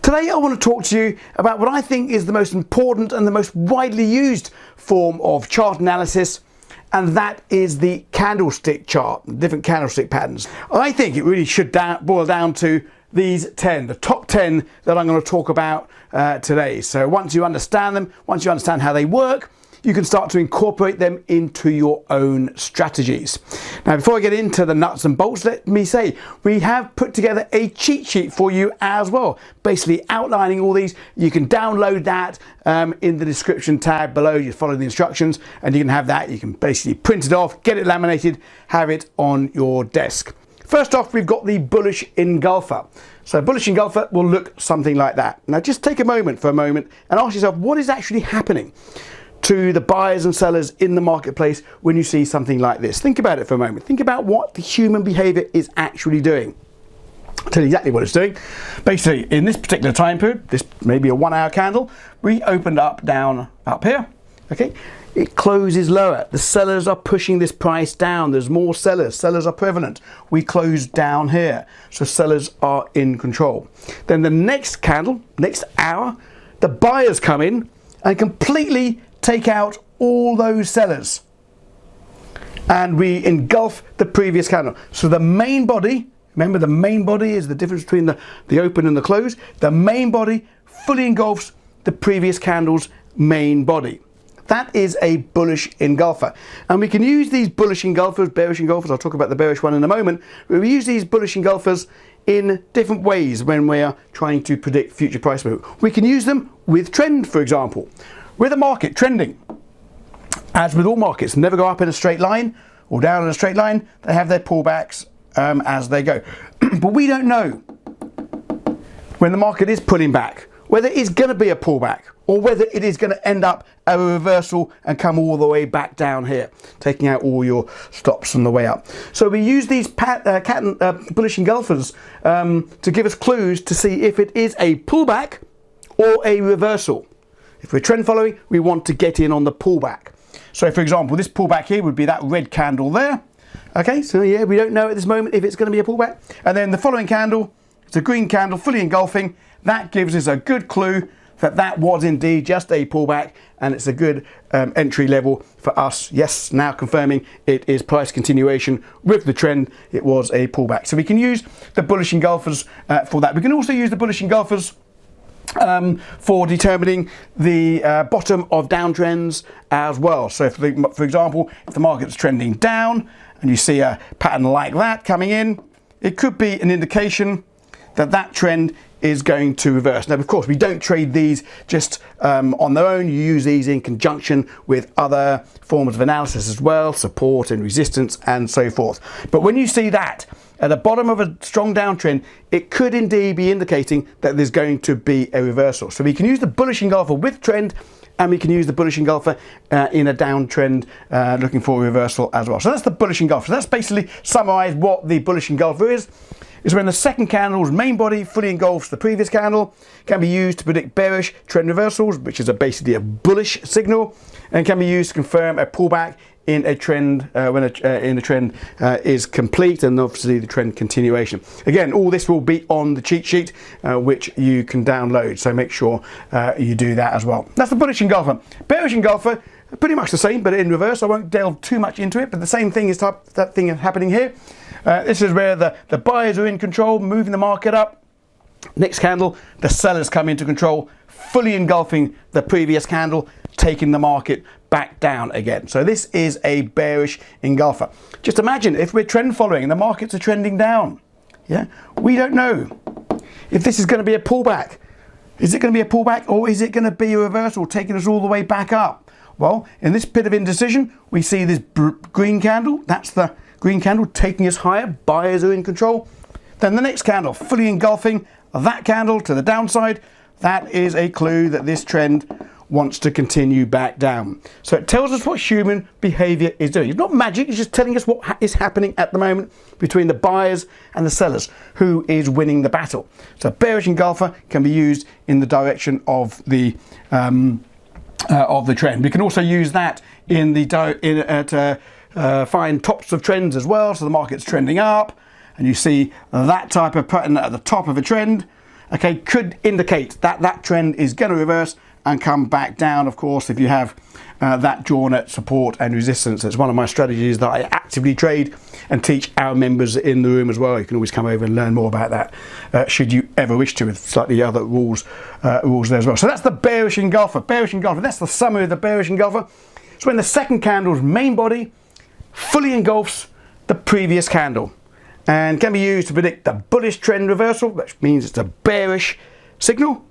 Today I want to talk to you about what I think is the most important and the most widely used form of chart analysis, and that is the candlestick chart, different candlestick patterns. I think it really should boil down to these 10, the top 10 that I'm going to talk about today. So once you understand them, once you understand how they work, you can start to incorporate them into your own strategies. Now, before I get into the nuts and bolts, let me say we have put together a cheat sheet for you as well, basically outlining all these. You can download that in the description tab below. You follow the instructions and you can have that. You can basically print it off, get it laminated, have it on your desk. First off, we've got the Bullish Engulfer. So Bullish Engulfer will look something like that. Now just take a moment and ask yourself, what is actually happening to the buyers and sellers in the marketplace when you see something like this? Think about it for a moment. Think about what the human behavior is actually doing. I'll tell you exactly what it's doing. Basically, in this particular time period, this may be a 1 hour candle, we opened up down up here, okay? It closes lower. The sellers are pushing this price down. There's more sellers. Sellers are prevalent. We closed down here. So sellers are in control. Then the next candle, next hour, the buyers come in and completely take out all those sellers, and we engulf the previous candle. So the main body, remember the main body is the difference between the open and the close. The main body fully engulfs the previous candle's main body. That is a bullish engulfer, and we can use these bullish engulfers, bearish engulfers. I'll talk about the bearish one in a moment. We use these bullish engulfers in different ways when we are trying to predict future price move. We can use them with trend, for example. With a market trending, as with all markets, never go up in a straight line or down in a straight line. They have their pullbacks as they go. But we don't know when the market is pulling back, whether it's going to be a pullback or whether it is going to end up a reversal and come all the way back down here, taking out all your stops on the way up. So we use these bullish engulfers to give us clues to see if it is a pullback or a reversal. If we're trend following, we want to get in on the pullback. So for example, this pullback here would be that red candle there. Okay, so yeah, we don't know at this moment if it's going to be a pullback. And then the following candle, it's a green candle, fully engulfing. That gives us a good clue that that was indeed just a pullback, and it's a good entry level for us. Yes, now confirming it is price continuation with the trend. It was a pullback. So we can use the bullish engulfers for that. We can also use the bullish engulfers for determining the bottom of downtrends as well. So for example, if the market's trending down and you see a pattern like that coming in, it could be an indication that that trend is going to reverse. Now, of course, we don't trade these just on their own. You use these in conjunction with other forms of analysis as well, support and resistance and so forth. But when you see that at the bottom of a strong downtrend, it could indeed be indicating that there's going to be a reversal. So we can use the bullish engulfer with trend, and we can use the bullish engulfer in a downtrend looking for a reversal as well. So that's the bullish engulfer. So that's basically summarize what the bullish engulfer is when the second candle's main body fully engulfs the previous candle. Can be used to predict bearish trend reversals, which is basically a bullish signal, and can be used to confirm a pullback in a trend when the trend is complete, and obviously the trend continuation. Again, all this will be on the cheat sheet which you can download, so make sure you do that as well. That's the bullish engulfer. Bearish engulfer, pretty much the same but in reverse. I won't delve too much into it, but the same thing is that thing happening here. This is where the buyers are in control, moving the market up. Next candle, the sellers come into control, fully engulfing the previous candle, taking the market back down again. So this is a bearish engulfer. Just imagine if we're trend following and the markets are trending down. Yeah, we don't know if this is going to be a pullback. Is it going to be a pullback, or is it going to be a reversal taking us all the way back up? Well, in this bit of indecision, we see this green candle. That's the green candle taking us higher. Buyers are in control. Then the next candle fully engulfing that candle to the downside. That is a clue that this trend wants to continue back down. So it tells us what human behavior is doing. It's not magic, it's just telling us what is happening at the moment between the buyers and the sellers, who is winning the battle. So bearish engulfer can be used in the direction of the trend. We can also use that find tops of trends as well. So the market's trending up and you see that type of pattern at the top of a trend. okay, could indicate that that trend is going to reverse and come back down. Of course, if you have that drawn at support and resistance, it's one of my strategies that I actively trade and teach our members in the room as well. You can always come over and learn more about that should you ever wish to, with slightly other rules there as well. So that's the bearish engulfer. Bearish engulfer, that's the summary of the bearish engulfer. So when the second candle's main body fully engulfs the previous candle and can be used to predict the bullish trend reversal, which means it's a bearish signal,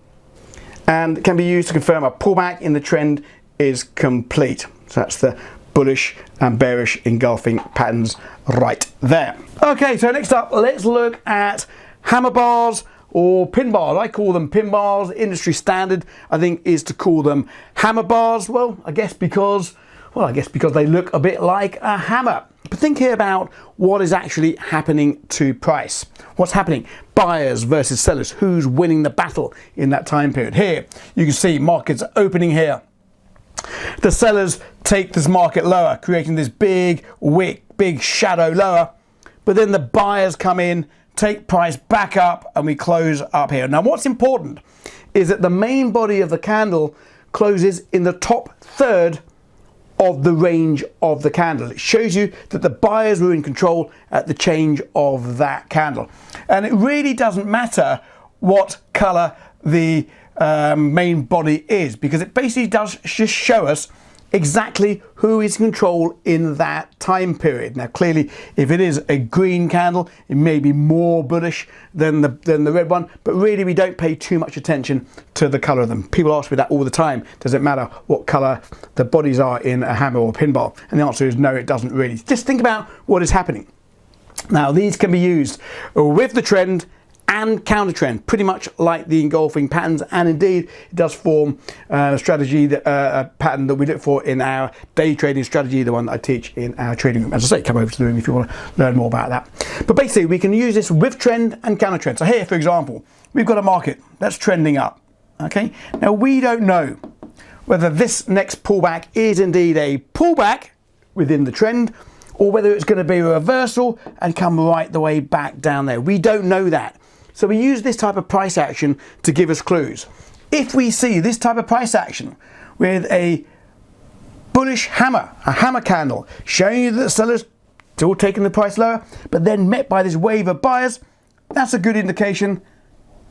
and can be used to confirm a pullback in the trend is complete. So that's the bullish and bearish engulfing patterns right there. Okay, so next up, let's look at hammer bars or pin bars. I call them pin bars. Industry standard, I think, is to call them hammer bars. Well, I guess because they look a bit like a hammer. But think here about what is actually happening to price. What's happening? Buyers versus sellers. Who's winning the battle in that time period? Here, you can see markets opening here. The sellers take this market lower, creating this big wick, big shadow lower. But then the buyers come in, take price back up, and we close up here. Now, what's important is that the main body of the candle closes in the top third of the range of the candle. It shows you that the buyers were in control at the change of that candle. And it really doesn't matter what color the main body is, because it basically does just show us exactly who is in control in that time period. Now, clearly, if it is a green candle, it may be more bullish than the red one, but really we don't pay too much attention to the color of them. People ask me that all the time. Does it matter what color the bodies are in a hammer or pin bar? And the answer is no, it doesn't really. Just think about what is happening. Now, these can be used with the trend and counter trend, pretty much like the engulfing patterns, and indeed it does form a strategy, a pattern that we look for in our day trading strategy, the one that I teach in our trading room. As I say, come over to the room if you want to learn more about that. But basically, we can use this with trend and counter trend. So here, for example, we've got a market that's trending up. Okay, now we don't know whether this next pullback is indeed a pullback within the trend, or whether it's going to be a reversal and come right the way back down there. We don't know that. So we use this type of price action to give us clues. If we see this type of price action with a bullish hammer, a hammer candle, showing you that the sellers still taking the price lower, but then met by this wave of buyers, that's a good indication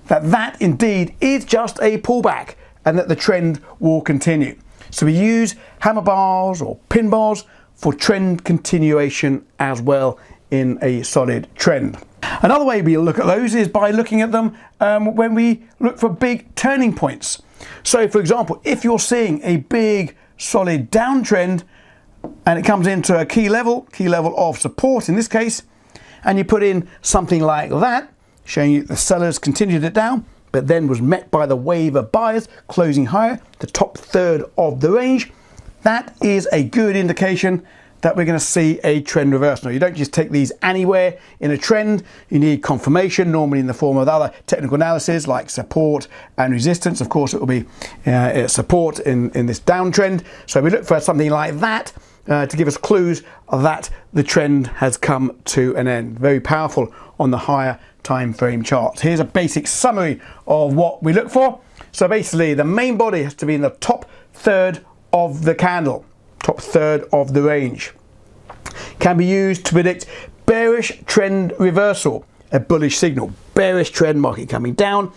that that indeed is just a pullback and that the trend will continue. So we use hammer bars or pin bars for trend continuation as well in a solid trend. Another way we look at those is by looking at them when we look for big turning points. So for example, if you're seeing a big solid downtrend and it comes into a key level of support in this case, and you put in something like that, showing you the sellers continued it down, but then was met by the wave of buyers closing higher, the top third of the range, that is a good indication that we're going to see a trend reversal. You don't just take these anywhere in a trend. You need confirmation, normally in the form of other technical analysis like support and resistance. Of course, it will be support in this downtrend. So we look for something like that to give us clues that the trend has come to an end. Very powerful on the higher time frame charts. Here's a basic summary of what we look for. So basically, the main body has to be in the top third of the candle. Top third of the range. Can be used to predict bearish trend reversal, a bullish signal. Bearish trend, market coming down,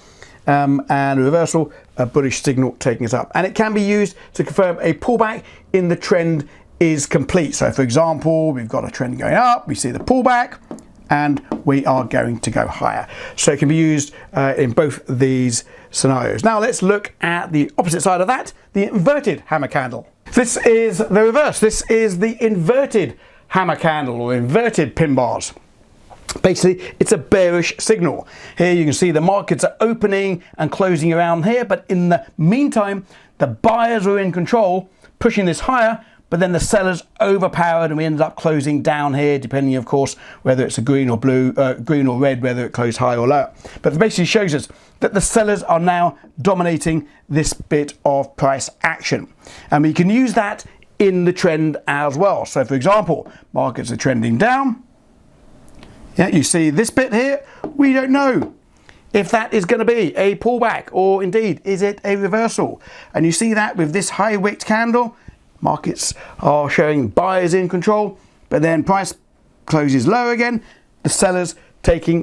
and reversal, a bullish signal taking us up. And it can be used to confirm a pullback in the trend is complete. So for example, we've got a trend going up, we see the pullback, and we are going to go higher. So it can be used in both these scenarios. Now let's look at the opposite side of that, the inverted hammer candle. This is the reverse. This is the inverted hammer candle or inverted pin bars. Basically, it's a bearish signal. Here you can see the markets are opening and closing around here, but in the meantime, the buyers are in control, pushing this higher, but then the sellers overpowered and we ended up closing down here, depending, of course, whether it's a green or blue, green or red, whether it closed high or low. But it basically shows us that the sellers are now dominating this bit of price action. And we can use that in the trend as well. So for example, markets are trending down. Yeah, you see this bit here, we don't know if that is going to be a pullback or indeed is it a reversal. And you see that with this high wick candle, markets are showing buyers in control, but then price closes lower again, the sellers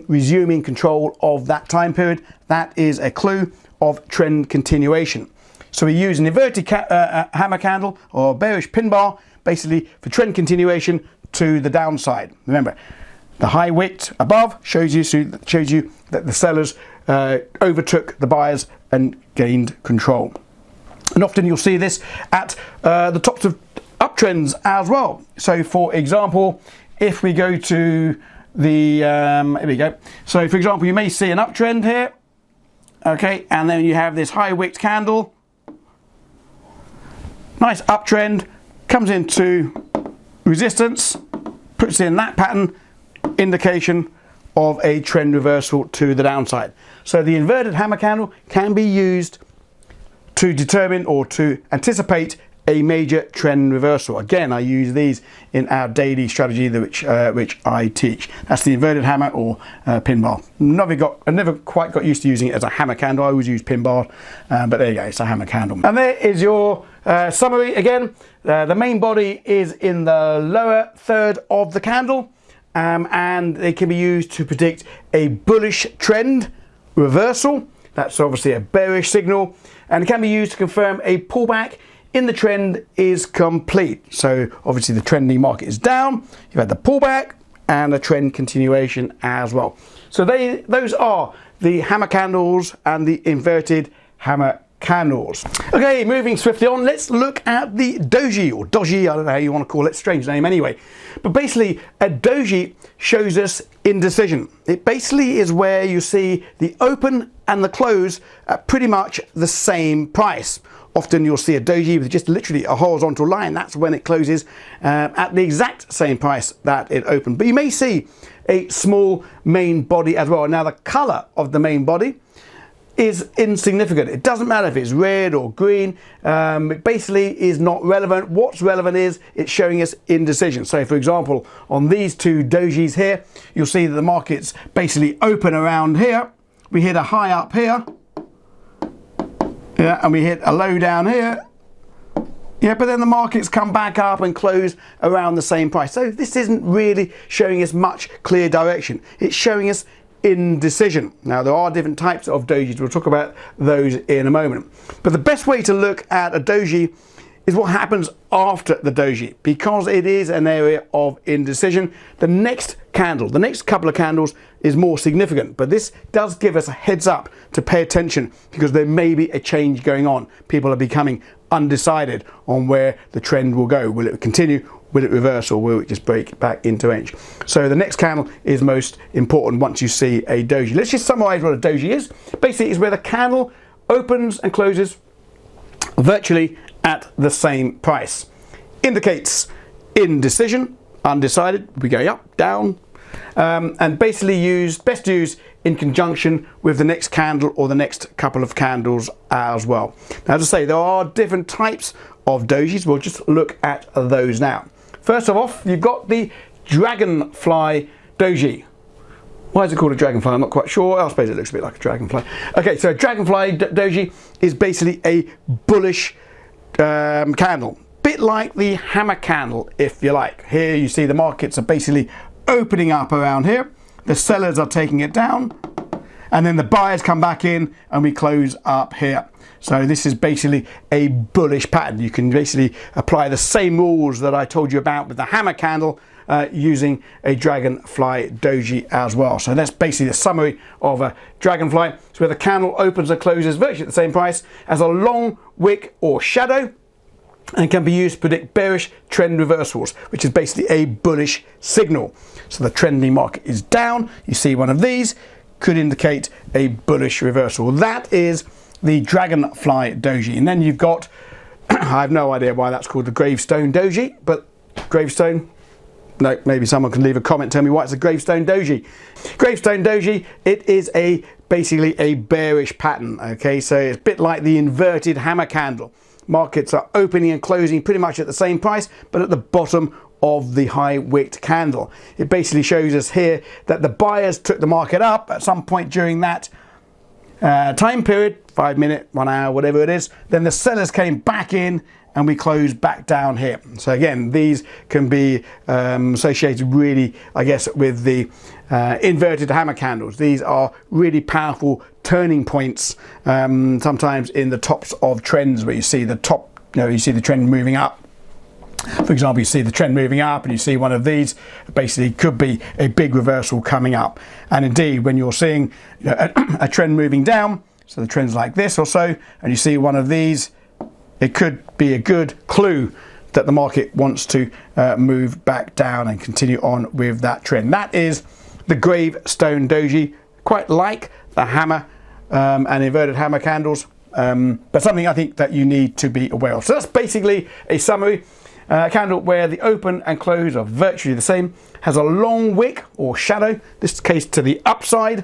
resuming control of that time period. That is a clue of trend continuation. So we use an inverted hammer candle or bearish pin bar basically for trend continuation to the downside. Remember, the high wick above shows you that the sellers overtook the buyers and gained control. And often you'll see this at the tops of uptrends as well. So for example, if we go to the, here we go. So for example, you may see an uptrend here, okay, and then you have this high wick candle, nice uptrend, comes into resistance, puts in that pattern, indication of a trend reversal to the downside. So the inverted hammer candle can be used to determine or to anticipate a major trend reversal. Again, I use these in our daily strategy which I teach. That's the inverted hammer or pin bar. I never quite got used to using it as a hammer candle. I always use pin bar, but there you go, it's a hammer candle. And there is your summary again. The main body is in the lower third of the candle, and they can be used to predict a bullish trend reversal. That's obviously a bearish signal, and it can be used to confirm a pullback in the trend is complete. So obviously the trending market is down, you've had the pullback and a trend continuation as well. So those are the hammer candles and the inverted hammer candles. Okay, moving swiftly on, let's look at the doji or doji, I don't know how you want to call it, strange name anyway. But basically a doji shows us indecision. It basically is where you see the open and the close at pretty much the same price. Often you'll see a doji with just literally a horizontal line. That's when it closes at the exact same price that it opened. But you may see a small main body as well. Now the color of the main body is insignificant. It doesn't matter if it's red or green. It basically is not relevant. What's relevant is it's showing us indecision. So for example, on these two dojis here, you'll see that the market's basically open around here. We hit a high up here. Yeah, and we hit a low down here. Yeah, but then the markets come back up and close around the same price. So this isn't really showing us much clear direction. It's showing us indecision. Now there are different types of dojis. We'll talk about those in a moment. But the best way to look at a doji is what happens after the doji, because it is an area of indecision. The next candle, the next couple of candles is more significant, but this does give us a heads up to pay attention because there may be a change going on. People are becoming undecided on where the trend will go. Will it continue? Will it reverse, or will it just break back into range? So the next candle is most important once you see a doji. Let's just summarize what a doji is. Basically, it's where the candle opens and closes virtually at the same price. Indicates indecision, undecided, we go up, down, and basically best used in conjunction with the next candle or the next couple of candles as well. Now, as I say, there are different types of dojis. We'll just look at those now. First of all, you've got the dragonfly doji. Why is it called a dragonfly? I'm not quite sure. I suppose it looks a bit like a dragonfly. Okay, so a dragonfly doji is basically a bullish candle, bit like the hammer candle, if you like. Here you see the markets are basically opening up around here. The sellers are taking it down, and then the buyers come back in and we close up here. So this is basically a bullish pattern. You can basically apply the same rules that I told you about with the hammer candle using a dragonfly doji as well. So that's basically the summary of a dragonfly. It's where the candle opens and closes virtually at the same price as a long wick or shadow, and can be used to predict bearish trend reversals, which is basically a bullish signal. So the trending market is down. You see one of these could indicate a bullish reversal. That is the dragonfly doji. And then you've got, I have no idea why that's called the Gravestone Doji, but Gravestone, no, maybe someone can leave a comment, tell me why it's a Gravestone Doji. Gravestone Doji, it is basically a bearish pattern, okay? So it's a bit like the inverted hammer candle. Markets are opening and closing pretty much at the same price, but at the bottom of the high wicked candle. It basically shows us here that the buyers took the market up at some point during that time period, 5 minute, 1 hour, whatever it is, then the sellers came back in and we closed back down here. So again, these can be associated really, I guess, with the inverted hammer candles. These are really powerful turning points, sometimes in the tops of trends where you see the top, you see the trend moving up. For example, you see the trend moving up and you see one of these, basically could be a big reversal coming up. And indeed, when you're seeing a trend moving down, so the trend's like this or so, and you see one of these, it could be a good clue that the market wants to move back down and continue on with that trend. That is the Gravestone Doji, quite like the hammer and inverted hammer candles, but something I think that you need to be aware of. So that's basically a summary. Candle where the open and close are virtually the same, has a long wick or shadow, this case to the upside.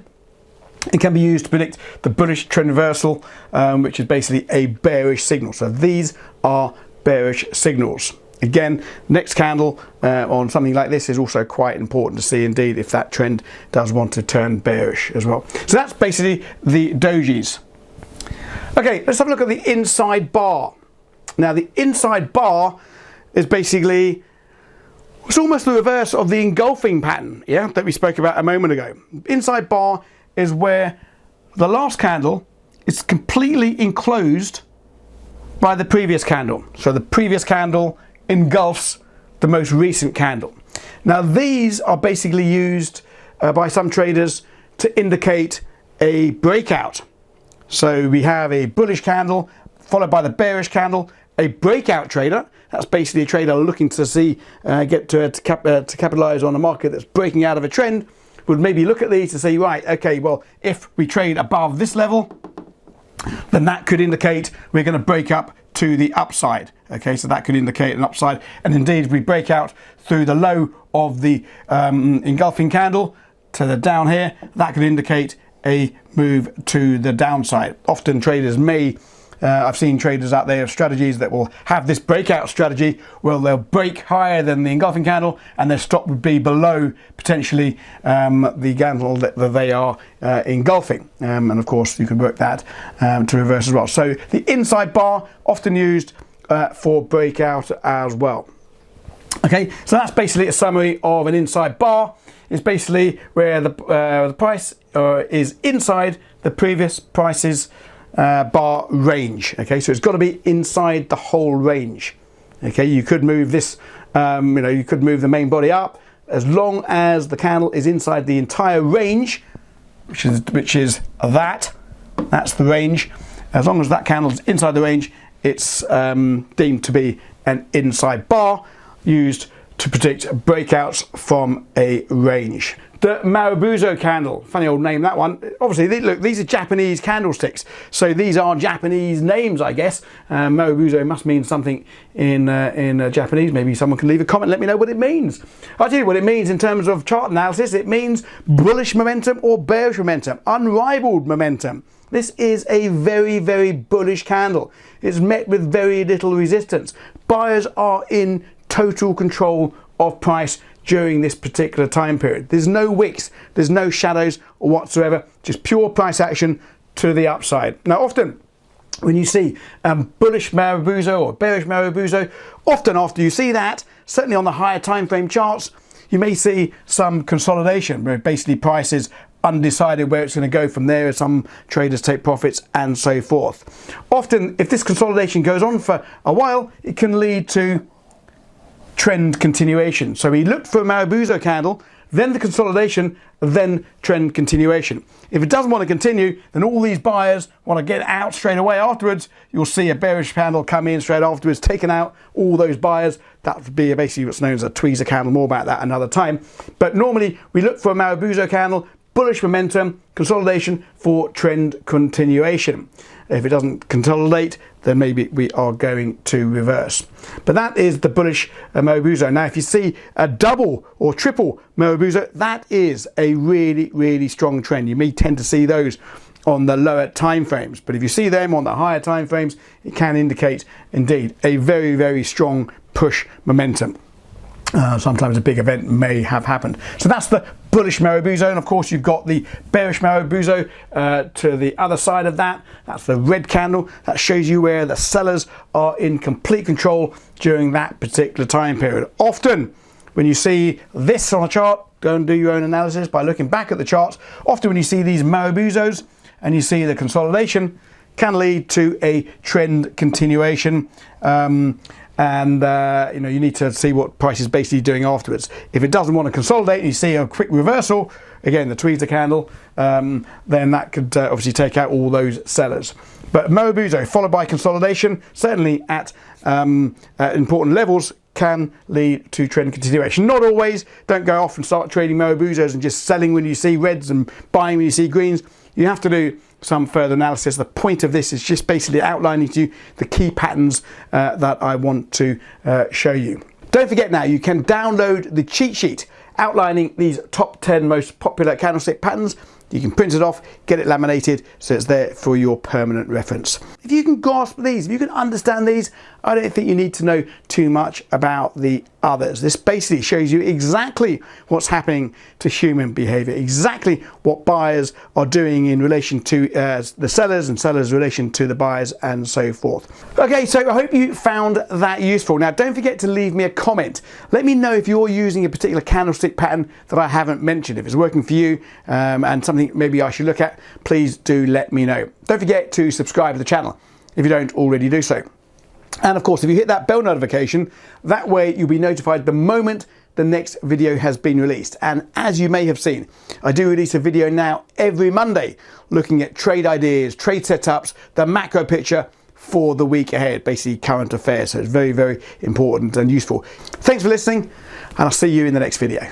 It can be used to predict the bullish trend reversal, which is basically a bearish signal. So these are bearish signals. Again, next candle on something like this is also quite important to see indeed if that trend does want to turn bearish as well. So that's basically the dojis. Okay, let's have a look at the inside bar. Now the inside bar is basically, it's almost the reverse of the engulfing pattern, yeah, that we spoke about a moment ago. Inside bar is where the last candle is completely enclosed by the previous candle. So the previous candle engulfs the most recent candle. Now these are basically used by some traders to indicate a breakout. So we have a bullish candle followed by the bearish candle. A breakout trader, that's basically a trader looking to see to capitalize on a market that's breaking out of a trend, would maybe look at these to say, right, okay, well, if we trade above this level, then that could indicate we're going to break up to the upside. Okay, so that could indicate an upside, and indeed if we break out through the low of the engulfing candle to the down here, that could indicate a move to the downside. Often traders may I've seen traders out there of strategies that will have this breakout strategy where they'll break higher than the engulfing candle and their stop would be below potentially the candle that they are engulfing. And of course you can work that to reverse as well. So the inside bar often used for breakout as well. Okay, so that's basically a summary of an inside bar. It's basically where the price is inside the previous price's bar range. Okay, so it's got to be inside the whole range. Okay, you could move this, you could move the main body up as long as the candle is inside the entire range, which is that's the range. As long as that candle is inside the range, it's deemed to be an inside bar used to predict breakouts from a range. The Marubozu candle, funny old name that one. Obviously, look, these are Japanese candlesticks, so these are Japanese names, I guess. Marubozu must mean something in Japanese. Maybe someone can leave a comment, let me know what it means. I'll tell you what it means in terms of chart analysis. It means bullish momentum or bearish momentum, unrivaled momentum. This is a very, very bullish candle. It's met with very little resistance. Buyers are in total control of price during this particular time period. There's no wicks, there's no shadows whatsoever, just pure price action to the upside. Now often when you see bullish Marubozu or bearish Marubozu, often after you see that, certainly on the higher time frame charts, you may see some consolidation where basically price is undecided where it's going to go from there as some traders take profits and so forth. Often if this consolidation goes on for a while, it can lead to trend continuation. So we looked for a Marubozu candle, then the consolidation, then trend continuation. If it doesn't want to continue, then all these buyers want to get out straight away afterwards. You'll see a bearish candle come in straight afterwards, taking out all those buyers. That would be basically what's known as a tweezer candle. More about that another time. But normally we look for a Marubozu candle, bullish momentum, consolidation for trend continuation. If it doesn't consolidate, then maybe we are going to reverse. But that is the bullish Marubozu. Now, if you see a double or triple Marubozu, that is a really, really strong trend. You may tend to see those on the lower time frames, but if you see them on the higher time frames, it can indicate indeed a very, very strong push momentum. Sometimes a big event may have happened. So that's the bullish Marubozu, and of course you've got the bearish Marubozu to the other side of that. That's the red candle. That shows you where the sellers are in complete control during that particular time period. Often when you see this on a chart, go and do your own analysis by looking back at the charts. Often when you see these Marubozos and you see the consolidation, can lead to a trend continuation. You need to see what price is basically doing afterwards. If it doesn't want to consolidate and you see a quick reversal, again the tweezer candle, then that could obviously take out all those sellers. But Marubozu followed by consolidation, certainly at important levels, can lead to trend continuation. Not always. Don't go off and start trading Marubozos and just selling when you see reds and buying when you see greens. You have to do some further analysis. The point of this is just basically outlining to you the key patterns that I want to show you. Don't forget now, you can download the cheat sheet outlining these top 10 most popular candlestick patterns. You can print it off, get it laminated, so it's there for your permanent reference. If you can grasp these, if you can understand these, I don't think you need to know too much about the others. This basically shows you exactly what's happening to human behavior, exactly what buyers are doing in relation to the sellers and sellers in relation to the buyers and so forth. Okay, so I hope you found that useful. Now, don't forget to leave me a comment. Let me know if you're using a particular candlestick pattern that I haven't mentioned. If it's working for you and something maybe I should look at, please do let me know. Don't forget to subscribe to the channel if you don't already do so. And of course, if you hit that bell notification, that way you'll be notified the moment the next video has been released. And as you may have seen, I do release a video now every Monday looking at trade ideas, trade setups, the macro picture for the week ahead, basically current affairs. So it's very, very important and useful. Thanks for listening, and I'll see you in the next video.